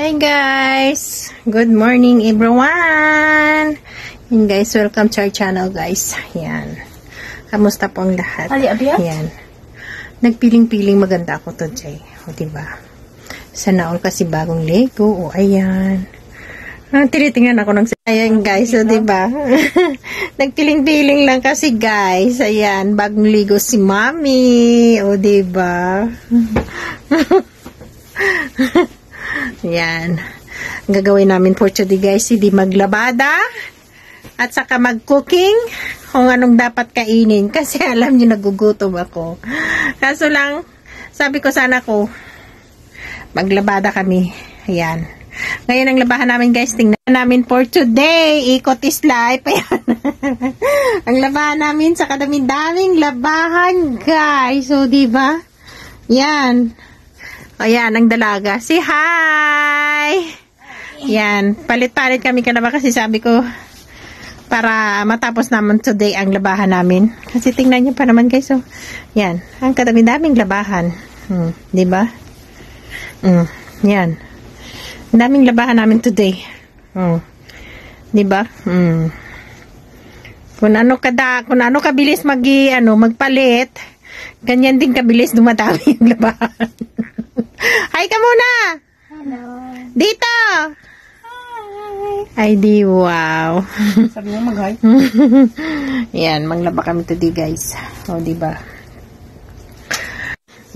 Hi guys! Good morning everyone! And guys, welcome to our channel guys. Yan. Kamusta po ang lahat? Yan. Nagpiling-piling maganda ako today. O diba? Sana all kasi bagong Lego. O ayan. Tinitingnan ako ng ayan guys. O diba? Nagpiling-piling lang kasi guys. Ayan. Bagong Lego si Mommy. O diba? Yan. Ang gagawin namin for today guys, hindi maglabada at saka mag-cooking kung anong dapat kainin kasi alam nyo nagugutom ako. Kaso lang, sabi ko sana ko maglabada kami. Ayan. Ngayon ang labahan namin guys, tingnan namin for today. Ikot is life. Ayan. Ang labahan namin sa kadaming-daming labahan guys. So, diba? Yan. Ayan, ang dalaga. Say hi! Yan. Palit-palit kami kanaba kasi sabi ko para matapos naman today ang labahan namin. Kasi tingnan niyo pa naman guys. So, yan. Ang kadami-daming labahan. Diba? Yan. Ang daming labahan namin today. Diba? Kung ano kabilis magpalit, ganyan din kabilis dumadami yung labahan. Hi ka muna! Hello! Dito! Hi! Ay di, wow! Sabi mo mag-hi? Yan, manglaba kami today guys. O, diba?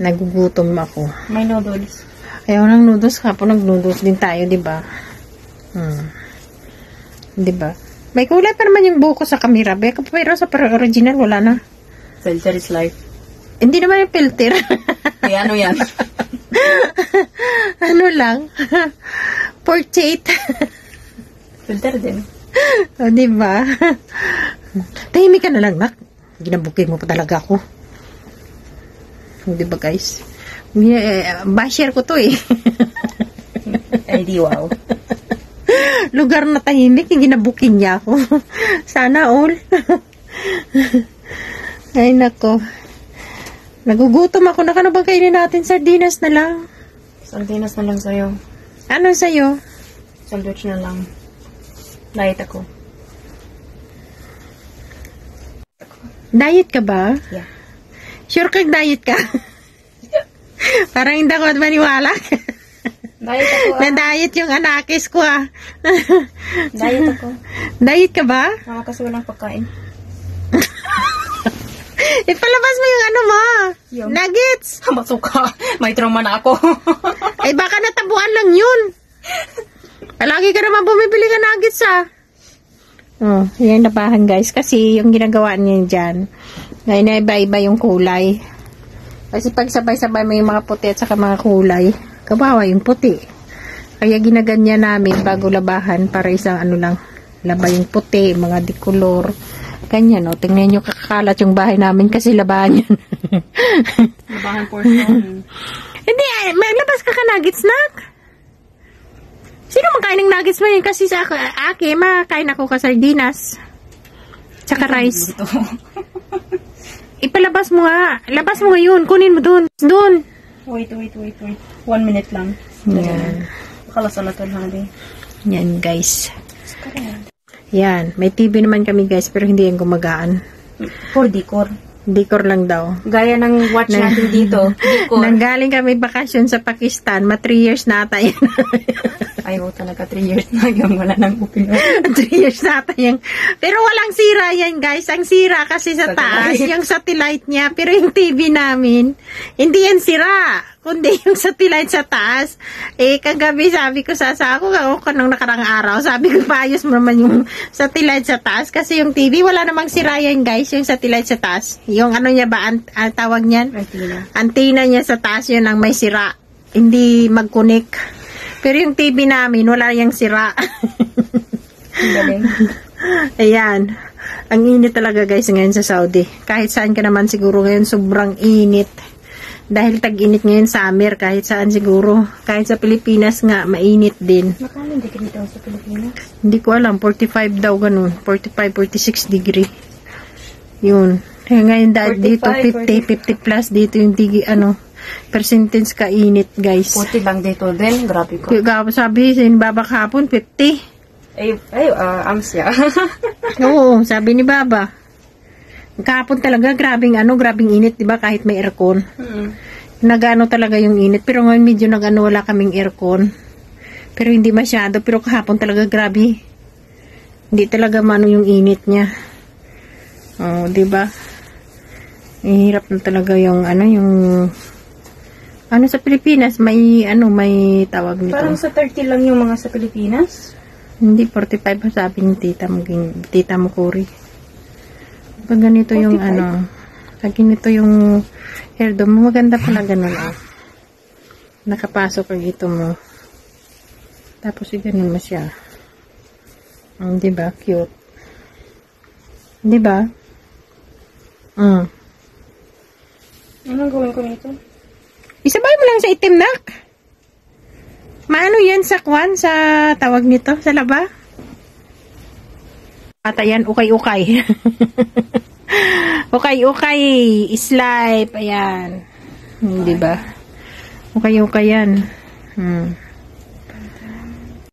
Nagugutom ako. May noodles. Ayaw ng noodles. Kapon nag-noodles din tayo, diba? Diba? May kulay pa naman yung buko sa camera. Pero sa original, wala na. Filter is life. Hindi naman yung filter. Ay, ano yan? Ano lang? Portrait. Filter din. O, diba? Tahimik ka na lang, nak. Ginabukin mo pa talaga ako. Diba, guys? Basher ko to, eh. Ay, di wow. Lugar na tahimik, yung ginabukin niya ako. Sana all. Ay, nako. Nagugutom ako. Nakano bang kainin natin? Sardinas na lang. Sardinas na lang sa'yo. Ano sa'yo? Sandwich na lang. Diet ako. Diet ka ba? Yeah. Sure kang diet ka? Parang hindi ako maniwala. Diet ako. Na-diet yung anakis ko Diet ako. Diet ka ba? Kasi walang pagkain. Ipalabas mo yung ano mo. Yung Nuggets. Masuka. May trauma na ako. Ay baka natabuan lang yun. Lagi ka naman bumibili ka nuggets Oh, yan labahan guys. Kasi yung ginagawa niya dyan, ngayon na iba-iba yung kulay. Kasi pag sabay-sabay mo yung mga puti at saka mga kulay, kabawa yung puti. Kaya ginaganyan namin bago labahan para isang ano lang, laba yung puti, mga dikolor. Ganyan, tingnan nyo kakakalat yung bahay namin kasi labahan yan. Labahan portion. Hindi, may labas ka nuggets, nak. Sino makain ng nuggets mo yun? Kasi sa aki, makain ako ka sardinas. Tsaka rice. Ipalabas mo nga. Labas mo nga yun. Kunin mo dun. Dun. Wait. 1 minute lang. Yan. Makalasalaton hali. Yan, guys. Yan. May TV naman kami, guys. Pero hindi yan gumagaan. For decor. Decor lang daw. Gaya ng watch natin dito. Decor. Nanggaling kami bakasyon sa Pakistan. 3 years na ata yan. Ayaw talaga 3 years na yung wala nang opinion. 3 years na ata yan. Pero walang sira yan, guys. Ang sira kasi sa taas, yung satellite niya. Pero yung TV namin, hindi yan sira. Kundi yung satellite sa taas. Kagabi sabi ko sa ako nung nakarang araw, sabi ko paayos mo naman yung satellite sa taas. Kasi yung TV, wala namang sira yan, guys. Yung satellite sa taas. Yung ano niya ba, tawag niyan? Antenna niya sa taas, yun ang may sira. Hindi mag-connect. Pero yung TV namin, wala yung sira. Ayan. Ang init talaga guys ngayon sa Saudi. Kahit saan ka naman siguro ngayon, sobrang init. Dahil tag-init ngayon summer, kahit saan siguro. Kahit sa Pilipinas nga, mainit din. Makano hindi ka dito sa Pilipinas? Hindi ko alam, 45 daw ganun. 45, 46 degree. Yun. Ngayon dito 50 plus dito yung percentage kainit, guys. 40 lang dito din. Grabe ko. Sabi, Baba kahapon, 50. Ams ya. Oo, sabi ni Baba. Kahapon talaga, grabing init, diba? Kahit may aircon. Nagano talaga yung init. Pero ngayon medyo wala kaming aircon. Pero hindi masyado. Pero kahapon talaga, grabe. Hindi talaga yung init niya. Oh, diba? Hirap na talaga yung sa Pilipinas may tawag nito. Parang sa 30 lang yung mga sa Pilipinas. Hindi 45 sabi ni tita mo Cory. Pag ganito 45? Yung pag ganito yung hairdo mo, maganda pala ganun nakapasok ang ito mo. Tapos ganun mo siya. Diba? Cute. Diba? Anong gawin ko nito? Isabay mo lang sa itim, nak. Maano yan sa sa tawag nito, sa laba? Ata yan, ukay-ukay. Ukay-ukay, slipe, ayan. Diba? Ukay-ukay yan.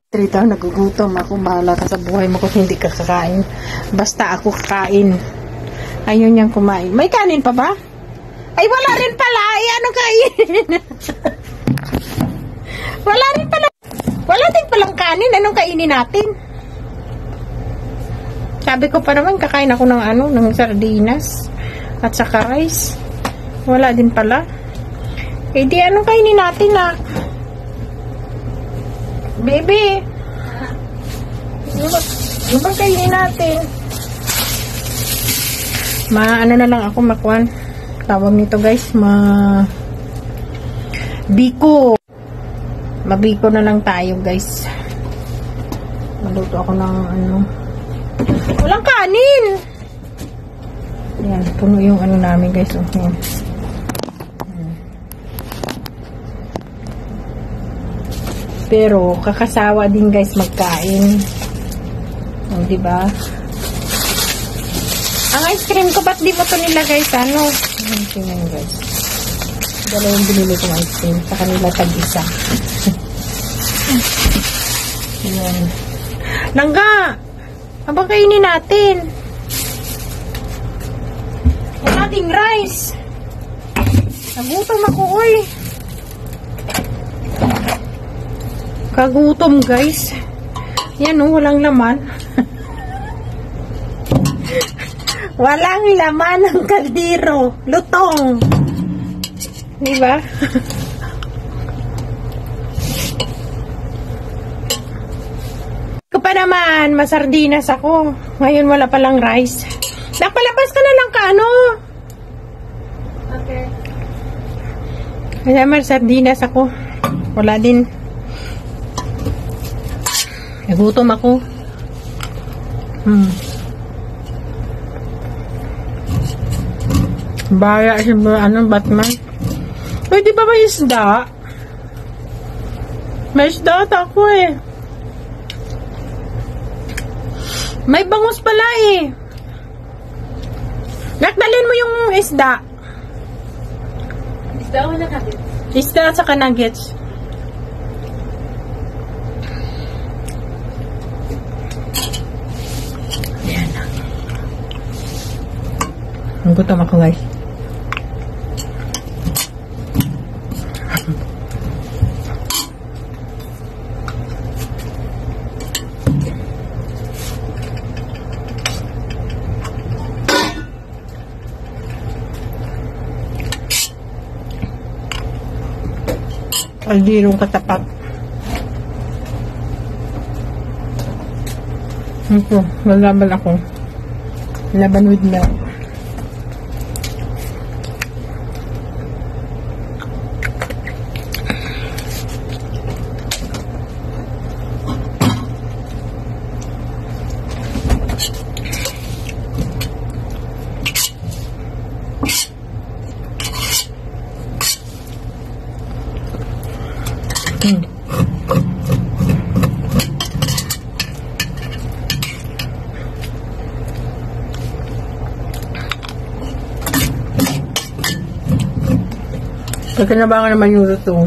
Trito, nagugutom ako. Bahala ka sa buhay mo kung hindi ka kakain. Basta ako kakain. Ayaw niyang kumain. May kanin pa ba? Ay, wala rin pala. Ay, ano kainin? Wala rin pala. Wala din palang kanin. Anong kainin natin? Sabi ko pa naman, kakain ako ng sardinas. At saka rice. Wala din pala. Eh, di anong kainin natin, Baby. Ano bang kainin natin? Na lang ako makuan. Tawag nito guys, biko. Mabiko na lang tayo guys. Maluto ako ng walang kanin. Yan, puno yung namin guys. Yan. Pero kakasawa din guys magkain. Diba? Ang ice cream ko, ba't di mo ito nilagay sa tingnan guys. Dalawang binili kong ice cream. Sa kanila tag-isa. Ayan. Langga! Abang kainin natin. Wala ding rice. Nagutom ako, oy. Kagutom, guys. Yan, walang laman. Walang laman ng kaldero. Lutong. Diba? Ko pa naman, masardinas ako. Ngayon wala palang rice. Napalabas ka na lang Okay. Kaya masardinas ako. Wala din. Nagutom ako. Baya si Batman. Uy, di ba may isda? May isda ako May bangus pala Nakdalin mo yung isda. Isda o nuggets? Isda at saka nuggets. Ayan na. Ang gutom ako guys. Aldirong katapat. Ito, lalaban ako. Laban with milk. Nagkanabangan naman yung luto.